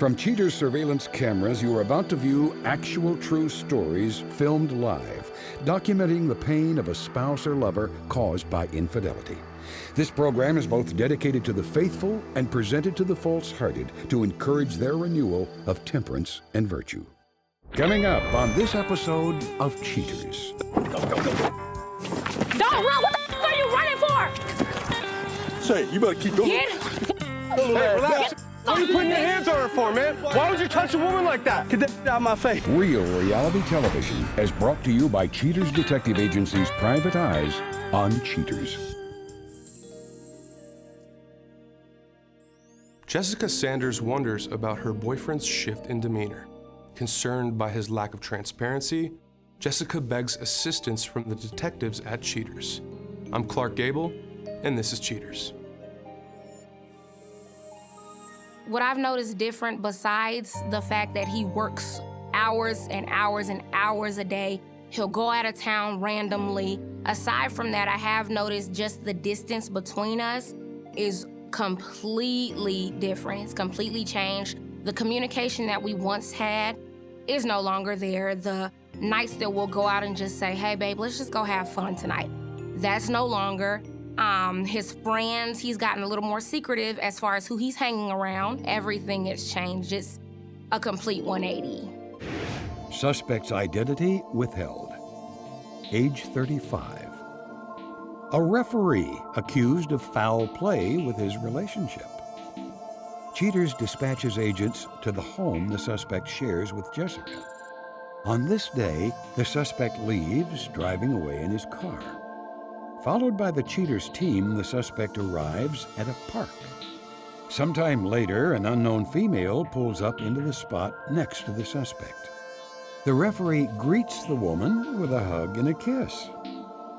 From Cheater's surveillance cameras, you are about to view actual true stories filmed live, documenting the pain of a spouse or lover caused by infidelity. This program is both dedicated to the faithful and presented to the false-hearted to encourage their renewal of temperance and virtue. Coming up on this episode of Cheaters. Don't run! What the are you running for? Say, you better keep going. Get Hey, relax. What are you putting your hands on her for, man? Why would you touch a woman like that? Get that out of my face. Real reality television is brought to you by Cheaters Detective Agency's Private Eyes on Cheaters. Jessica Sanders wonders about her boyfriend's shift in demeanor. Concerned by his lack of transparency, Jessica begs assistance from the detectives at Cheaters. I'm Clark Gable, and this is Cheaters. What I've noticed different, besides the fact that he works hours and hours and hours a day, he'll go out of town randomly. Aside from that, I have noticed just the distance between us is completely different. It's completely changed. The communication that we once had is no longer there. The nights that we'll go out and just say, hey, babe, let's just go have fun tonight. That's no longer. His friends, he's gotten a little more secretive as far as who he's hanging around. Everything has changed. It's a complete 180. Suspect's identity withheld. Age 35. A referee accused of foul play with his relationship. Cheaters dispatches agents to the home the suspect shares with Jessica. On this day, the suspect leaves, driving away in his car. Followed by the Cheaters team, the suspect arrives at a park. Sometime later, an unknown female pulls up into the spot next to the suspect. The referee greets the woman with a hug and a kiss.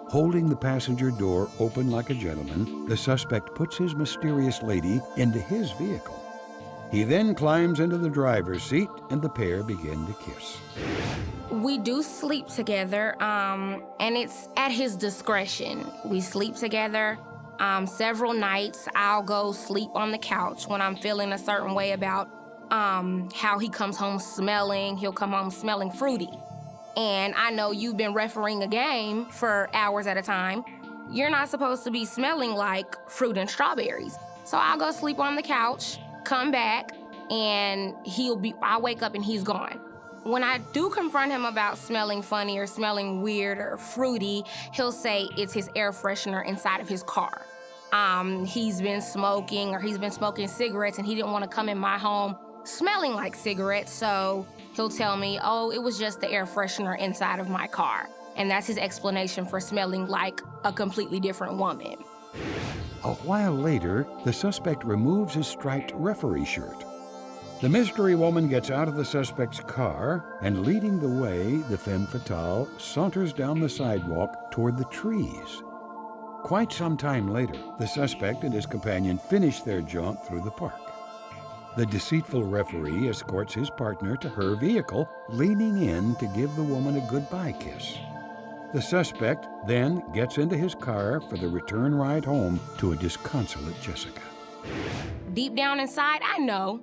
Holding the passenger door open like a gentleman, the suspect puts his mysterious lady into his vehicle. He then climbs into the driver's seat and the pair begin to kiss. We do sleep together, and it's at his discretion. We sleep together. Several nights, I'll go sleep on the couch when I'm feeling a certain way about how he comes home smelling. He'll come home smelling fruity. And I know you've been refereeing a game for hours at a time. You're not supposed to be smelling like fruit and strawberries. So I'll go sleep on the couch, come back, and I'll wake up and he's gone. When I do confront him about smelling funny or smelling weird or fruity, he'll say it's his air freshener inside of his car. He's been smoking cigarettes and he didn't want to come in my home smelling like cigarettes, so he'll tell me, oh, it was just the air freshener inside of my car. And that's his explanation for smelling like a completely different woman. A while later, the suspect removes his striped referee shirt. The mystery woman gets out of the suspect's car, and leading the way, the femme fatale saunters down the sidewalk toward the trees. Quite some time later, the suspect and his companion finish their jaunt through the park. The deceitful referee escorts his partner to her vehicle, leaning in to give the woman a goodbye kiss. The suspect then gets into his car for the return ride home to a disconsolate Jessica. Deep down inside, I know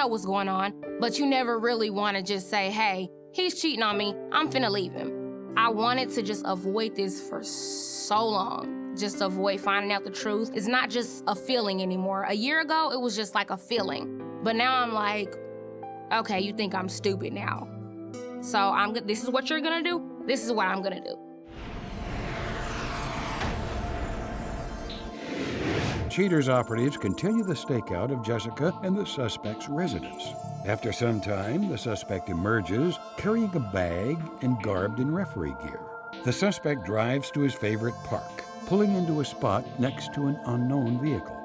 what's going on, but you never really want to just say, hey, he's cheating on me, I'm finna leave him. I wanted to just avoid this for so long, just avoid finding out the truth. It's not just a feeling anymore. A year ago, it was just like a feeling, but now I'm like, okay, you think I'm stupid now. So this is what you're gonna do, this is what I'm gonna do. Cheaters operatives continue the stakeout of Jessica and the suspect's residence. After some time, the suspect emerges, carrying a bag and garbed in referee gear. The suspect drives to his favorite park, pulling into a spot next to an unknown vehicle.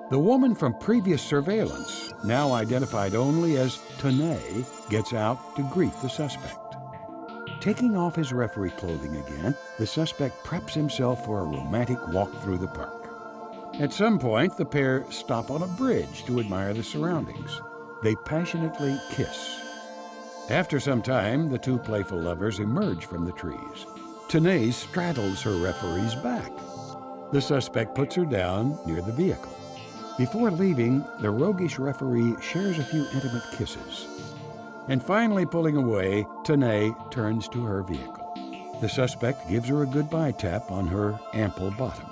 The woman from previous surveillance, now identified only as Tanae, gets out to greet the suspect. Taking off his referee clothing again, the suspect preps himself for a romantic walk through the park. At some point, the pair stop on a bridge to admire the surroundings. They passionately kiss. After some time, the two playful lovers emerge from the trees. Tanae straddles her referee's back. The suspect puts her down near the vehicle. Before leaving, the roguish referee shares a few intimate kisses. And finally pulling away, Tanae turns to her vehicle. The suspect gives her a goodbye tap on her ample bottom.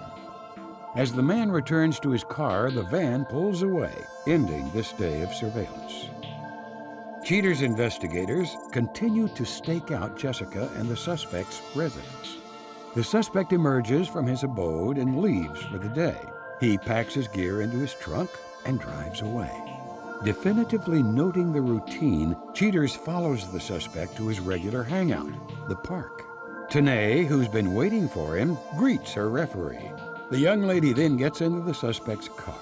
As the man returns to his car, the van pulls away, ending this day of surveillance. Cheaters investigators continue to stake out Jessica and the suspect's residence. The suspect emerges from his abode and leaves for the day. He packs his gear into his trunk and drives away. Definitively noting the routine, Cheaters follows the suspect to his regular hangout, the park. Tanae, who's been waiting for him, greets her referee. The young lady then gets into the suspect's car.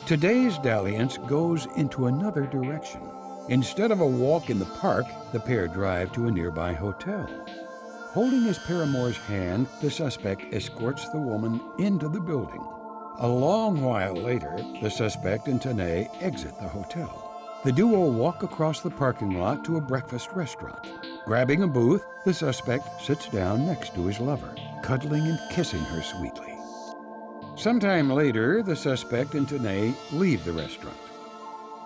Today's dalliance goes into another direction. Instead of a walk in the park, the pair drive to a nearby hotel. Holding his paramour's hand, the suspect escorts the woman into the building. A long while later, the suspect and Tanae exit the hotel. The duo walk across the parking lot to a breakfast restaurant. Grabbing a booth, the suspect sits down next to his lover, cuddling and kissing her sweetly. Sometime later, the suspect and Tanae leave the restaurant.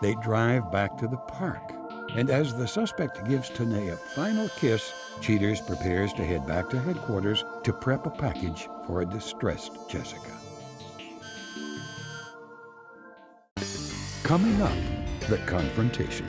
They drive back to the park, and as the suspect gives Tanae a final kiss, Cheaters prepares to head back to headquarters to prep a package for a distressed Jessica. Coming up, the confrontation.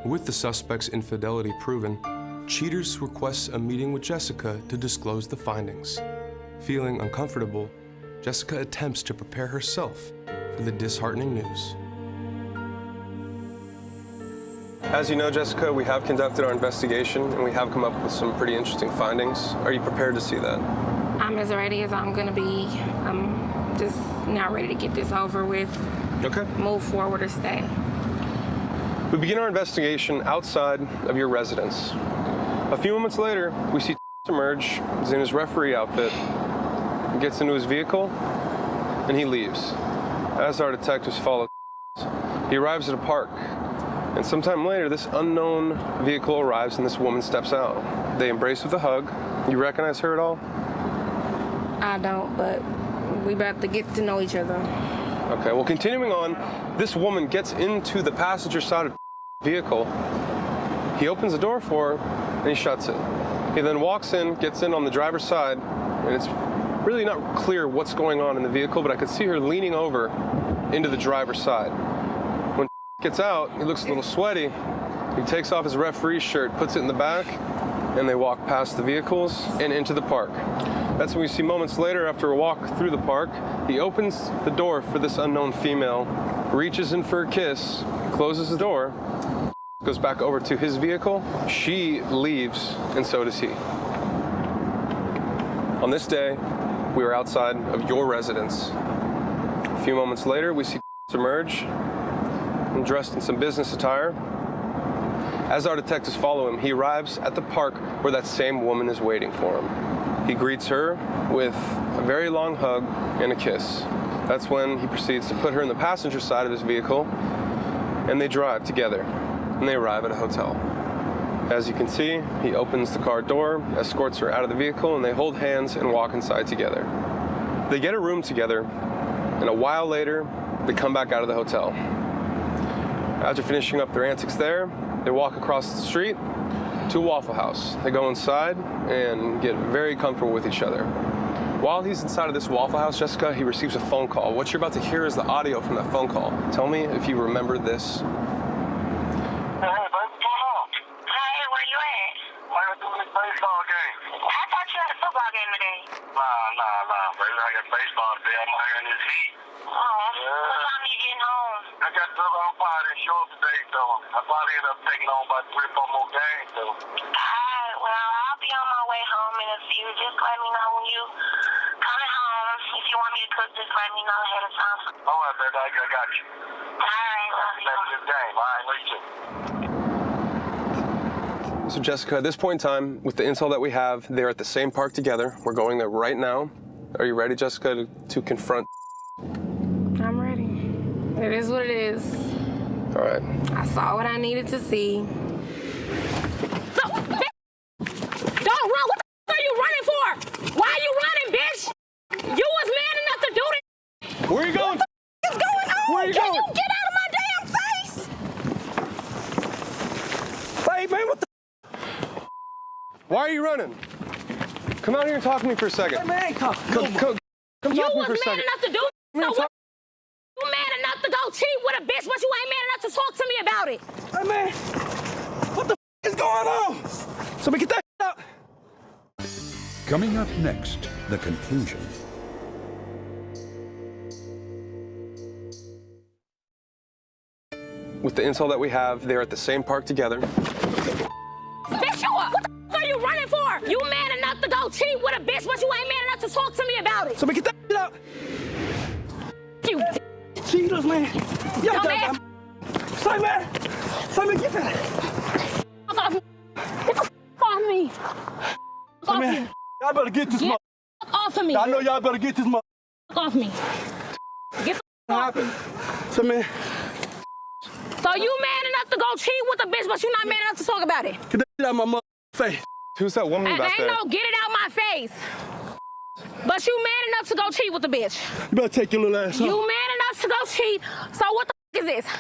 With the suspect's infidelity proven, Cheaters requests a meeting with Jessica to disclose the findings. Feeling uncomfortable, Jessica attempts to prepare herself for the disheartening news. As you know, Jessica, we have conducted our investigation and we have come up with some pretty interesting findings. Are you prepared to see that? I'm as ready as I'm gonna be. I'm just now ready to get this over with. Okay. Move forward or stay. We begin our investigation outside of your residence. A few moments later, we see emerge. He's in his referee outfit. He gets into his vehicle and he leaves. As our detectives follow, he arrives at a park. And sometime later, this unknown vehicle arrives and this woman steps out. They embrace with a hug. You recognize her at all? I don't, but we about to get to know each other. Okay, well, continuing on, this woman gets into the passenger side of the vehicle. He opens the door for her and he shuts it. He then walks in, gets in on the driver's side, and it's really not clear what's going on in the vehicle, but I could see her leaning over into the driver's side. When gets out, he looks a little sweaty. He takes off his referee shirt, puts it in the back, and they walk past the vehicles and into the park. That's when we see moments later, after a walk through the park, he opens the door for this unknown female, reaches in for a kiss, closes the door, goes back over to his vehicle. She leaves, and so does he. On this day, we are outside of your residence. A few moments later, we see emerge, dressed in some business attire. As our detectives follow him, he arrives at the park where that same woman is waiting for him. He greets her with a very long hug and a kiss. That's when he proceeds to put her in the passenger side of his vehicle, and they drive together, and they arrive at a hotel. As you can see, he opens the car door, escorts her out of the vehicle, and they hold hands and walk inside together. They get a room together, and a while later, they come back out of the hotel. After finishing up their antics there, they walk across the street to a Waffle House. They go inside and get very comfortable with each other. While he's inside of this Waffle House, Jessica, he receives a phone call. What you're about to hear is the audio from that phone call. Tell me if you remember this. Baseball game. I thought you had a football game today. Nah, baby. I got baseball today. I'm out here in this heat. Oh, yeah. What time are you getting home? I got to I'm probably didn't show up today, so I probably end up taking on about 3 or 4 more games, so. Alright, well, I'll be on my way home in a few. Just let me know when you coming home. If you want me to cook, just let me know ahead of time. Alright, baby. I got you. Alright, love you. That's your game. Alright, love you. So Jessica, at this point in time, with the intel that we have, they're at the same park together. We're going there right now. Are you ready, Jessica, to confront? I'm ready. It is what it is. All right. I saw what I needed to see. So, bitch, don't run. What the f are you running for? Why are you running, bitch? You was man enough to do this. Where are you going? What the f is going on? Where are you Can going? you get out of my damn face? Hey, man, what the? Why are you running? Come out here and talk to me for a second. Hey, man, come Come You talk to me was for a man second. enough to do it. So what? You man enough to go cheat with a bitch, but you ain't man enough to talk to me about it. Hey, man, what the is going on? So we get that out. Coming up next, the conclusion. With the intel that we have, they're at the same park together. Bitch, you up. What the f are you running for? You man enough to go cheat with a bitch, but you ain't man enough to talk to me about it. So we get that out. You Cheaters, man. Y'all dumbass. Say, man. Say, man, get that. Fuck off me. Get the f off me. Say, Off man, me. y'all better get this Get mother. the f off of me. I know y'all better get this mother. Fuck off me. Get the f off me. So, man, So you man enough to go cheat with a bitch, but you not man enough to talk about it. get that shit out of my mother face. Who's that woman And back ain't there? no get it out my face. But you man enough to go cheat with a bitch. You better take your little ass home. You man enough to go cheat. So what the f is this?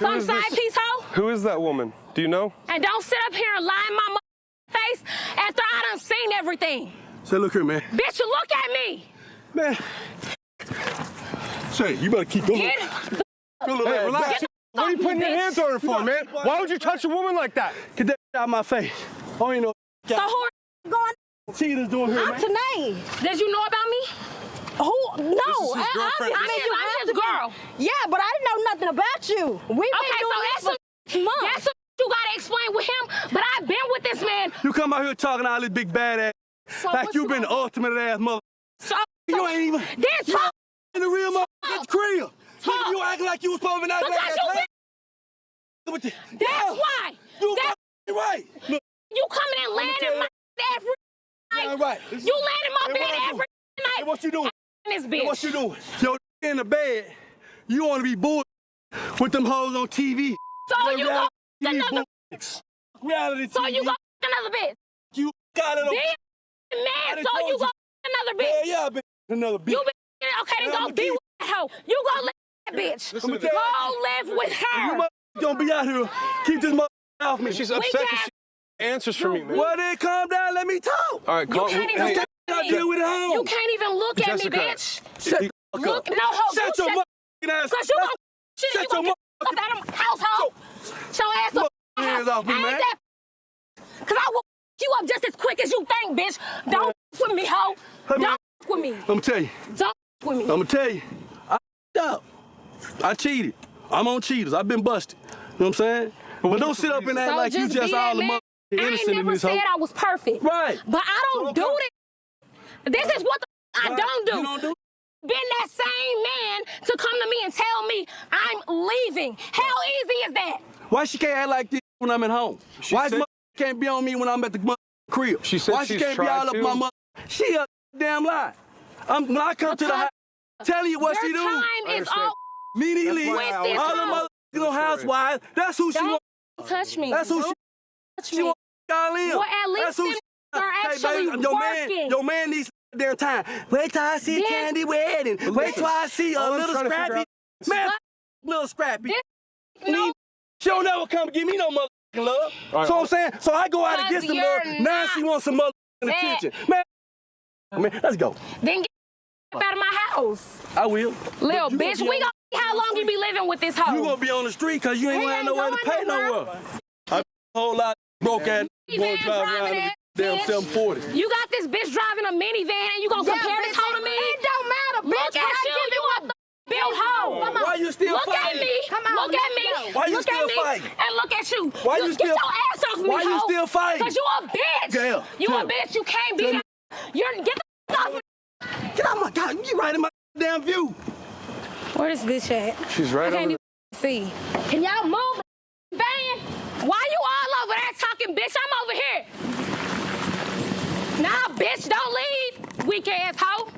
Some is side this? piece hoe? Who is that woman? Do you know? And don't sit up here and lie in my face after I done seen everything. Say, look here, man. Bitch, you look at me. Man. Say, you better keep going. Get Your little Hey, ass relax. back. What are you putting your bitch. hands on her for, man? Why would you touch a woman like that? Get that shit out of my face. I don't even know So who are you going? cheaters doing here, I'm man. Tanae. Did you know about me? Who? No. his girlfriend. I'm his girl. Yeah, but I didn't know nothing about you. We've Okay, been so doing that's this for months. that's what you gotta explain with him. But I've been with this man. You come out here talking all this big bad ass, So like what you been the gonna- ultimate ass mother. So You ain't even then talk. in the real motherfucker's crib. Talk. You acting like you was supposed to be acting Because like you that. With the- That's Yeah, why. You That's fucking right. Look, you coming and laying tell in my bed every yeah, night. right. You laying in my Hey, what bed I do? every night. Hey, what you doing? In this Hey, bitch. what you doing? Yo, in the bed, you want to be bull with them hoes on TV. So you go TV another. bull- Reality TV. So you go another bitch. You got it on. Be a man. done So told you you. go another Yeah, bitch. yeah, I been another bitch. You been okay. Then Yeah, go I'ma be keep- with that hoe. You go live with that bitch. Listen to Go this. live with You her. mother don't be out here. Keep this mother off me. She's upset because she answers for me, man. Well, then calm down. Let me talk. All right, calm. can't even hey, talk. I deal with it home. You can't even look at Jessica. me, bitch. Shut the fuck Look, up. no, ho. Shut your motherfucking ass. Cause you gon' shit. Shut You gon' your get up out of my household. Show ass up. Hands off me, Ain't man. that? Cause I will you up just as quick as you think, bitch. Don't with me, ho. Hey, man. Don't with me. I'm gonna tell you. Don't with me. I'm gonna tell you. I up. I cheated. I'm on cheaters. I've been busted. You know what I'm saying? But don't sit up and act So like you just just be all that the man. mother I ain't innocent in never this said hoe. I was perfect. Right. But I don't do this. This is what I Right. don't do. You don't do Been that same man to come to me and tell me I'm leaving. How easy is that? Why she can't act like this when I'm at home? Why said- she can't be on me when I'm at the crib? She said Why she she's can't be tried all up to. my mother? She a damn lie. When I come to the house, telling you what Your she do. time is understand. all. Immediately, That's why I always all say- the mother housewives. That's who she Don't want. touch me. That's who Don't she. touch She me. want y'all in. Well, at least That's who them she. are actually working. Your man needs their time. Wait till I see Then- Candy wedding. Wait till I see a all I'm little trying to figure scrappy. out- Man, But- little scrappy. No, She don't never come give me no motherfucking love. All right, So I'm saying, so I go out and get Because some love. you're Now she not wants some motherfucking that. attention. Man, let's go. then get out of my house, I will. little you gonna bitch. be We on- gonna see how long you be living with this hoe. You gonna be on the street because you ain't He gonna have ain't nowhere to going pay nowhere. nowhere. I a whole lot of broke ass He boy van drive driving around in ass a damn bitch. 740. You got this bitch driving a minivan and you gonna compare this hoe to me? It don't matter, Look bitch. at you a built hoe. Why you still Look fighting? at me. Come on, look at let's me. go. Why you look still at me. fighting? And look at you. Why you Get still- your ass off me, Why you hoe. still fighting? Cause you a bitch. Gail, You tell a me. bitch. You can't be Tell that. You're get the fuck off me. Get out my God, you right in my damn view. Where this bitch at? She's right I can't over even see. Can y'all move the van? Why you all over there talking, bitch? I'm over here. Nah, bitch, don't leave. Weak ass hoe.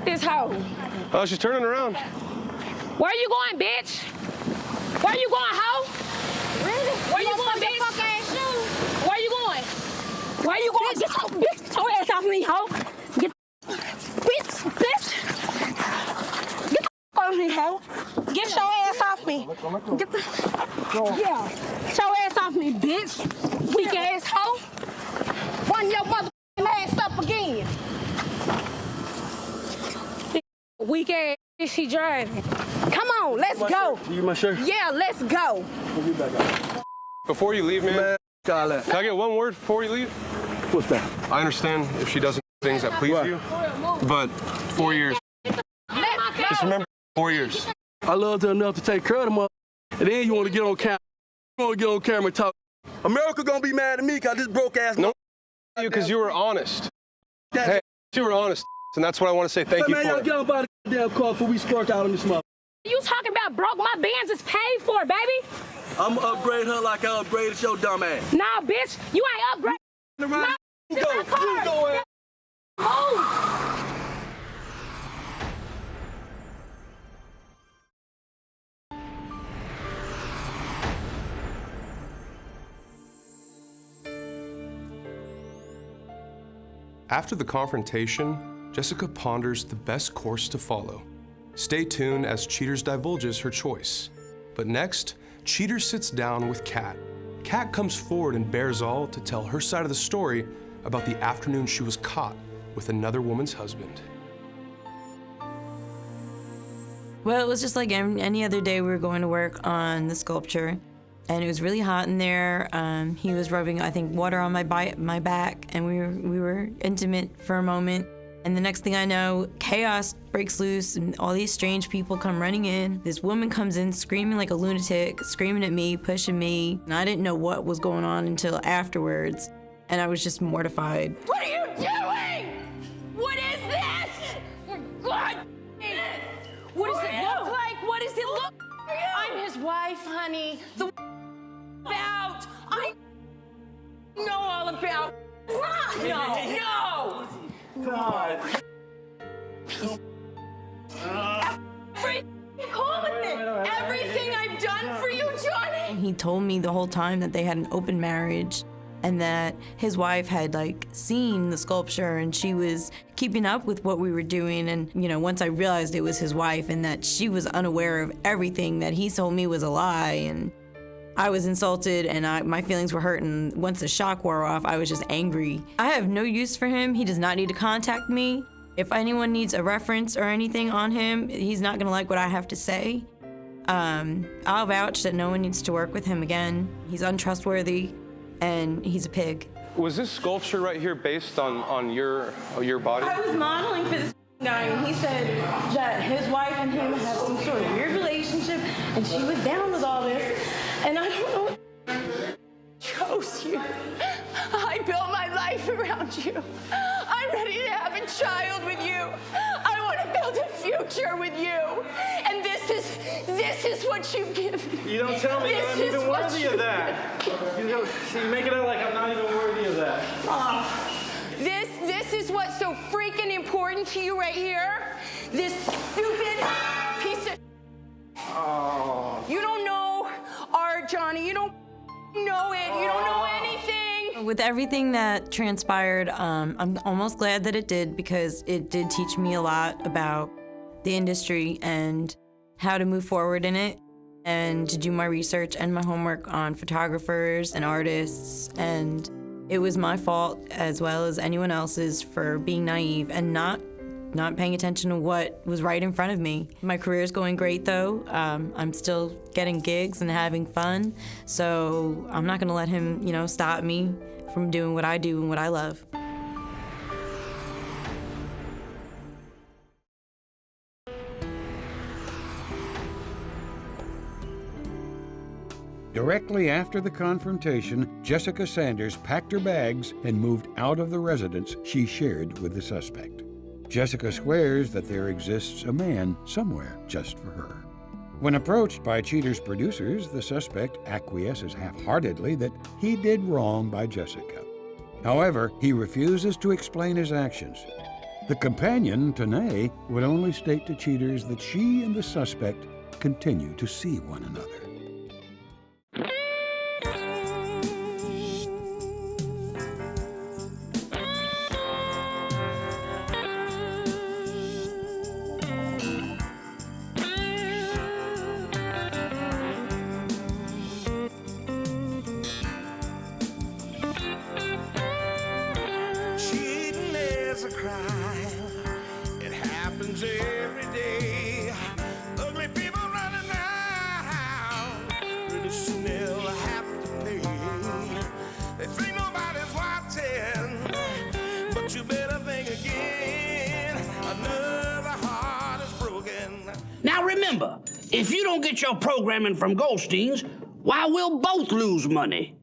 This hoe. Oh, she's turning around. Where you going, bitch? Where you going, hoe? Really? Where you going, bitch? Fuck ass shoes. Where you going? Where you going? Get your ass off me, hoe. Get bitch. Get the off me, hoe. Get your ass off me. Get the yeah. Get your ass off me, bitch. Weak ass hoe. Run your motherfucking ass up again. Weak ass she driving. Come on, let's go. You my shirt? Yeah, let's go. Before you leave, man, All that. can I get one word before you leave? What's that? I understand if she doesn't do things that please Right. you, but 4 years. Just remember, 4 years. I loved her enough to take care of the mother. And then you want to get on camera. You want to get on camera and talk. America gonna be mad at me because this broke ass. No, because you were honest. Hey, you were honest, and that's what I want to say thank you Man, y'all for. get on by the damn car before we spark out on this mother. You talking about broke? My bands is paid for, baby. I'm gonna upgrade her like I upgraded your dumb ass. Nah, bitch, you ain't upgrade. Around. Nah, Go, my car. you go in. Move. After the confrontation, Jessica ponders the best course to follow. Stay tuned as Cheaters divulges her choice. But next, Cheaters sits down with Kat. Kat comes forward and bears all to tell her side of the story about the afternoon she was caught with another woman's husband. Well, it was just like any other day we were going to work on the sculpture, and it was really hot in there. He was rubbing, I think, water on my back, and we were intimate for a moment. And the next thing I know, chaos breaks loose, and all these strange people come running in. This woman comes in screaming like a lunatic, screaming at me, pushing me, and I didn't know what was going on until afterwards, and I was just mortified. What are you doing? What is this? For God. What does it look like? What does it look like? I'm his wife, honey. The about. I know all about. No. God. Everything I've done for you, Johnny. And he told me the whole time that they had an open marriage and that his wife had seen the sculpture and she was keeping up with what we were doing. And, once I realized it was his wife and that she was unaware of everything that he told me was a lie, and I was insulted and my feelings were hurt, and once the shock wore off, I was just angry. I have no use for him. He does not need to contact me. If anyone needs a reference or anything on him, he's not gonna like what I have to say. I'll vouch that no one needs to work with him again. He's untrustworthy and he's a pig. Was this sculpture right here based on your body? I was modeling for this guy, and he said that his wife and him have some sort of weird relationship, and she was down with all this, and I don't know what chose you. I built my life around you. I'm ready to have a child with you. I want to build a future with you. And this is what you give me. You don't tell me This I'm is even what worthy you of that. You make it out like I'm not even worthy of that. This is what's so freaking important to you right here. This stupid piece of. Oh. You don't know art, Johnny. You don't know it. You don't know anything. With everything that transpired, I'm almost glad that it did, because it did teach me a lot about the industry and how to move forward in it, and to do my research and my homework on photographers and artists. And it was my fault, as well as anyone else's, for being naive and not paying attention to what was right in front of me. My career is going great, though. I'm still getting gigs and having fun, so I'm not gonna let him, stop me from doing what I do and what I love. Directly after the confrontation, Jessica Sanders packed her bags and moved out of the residence she shared with the suspect. Jessica swears that there exists a man somewhere just for her. When approached by Cheater's producers, the suspect acquiesces half-heartedly that he did wrong by Jessica. However, he refuses to explain his actions. The companion, Tanae, would only state to Cheaters that she and the suspect continue to see one another. If you don't get your programming from Goldstein's, why, we'll both lose money.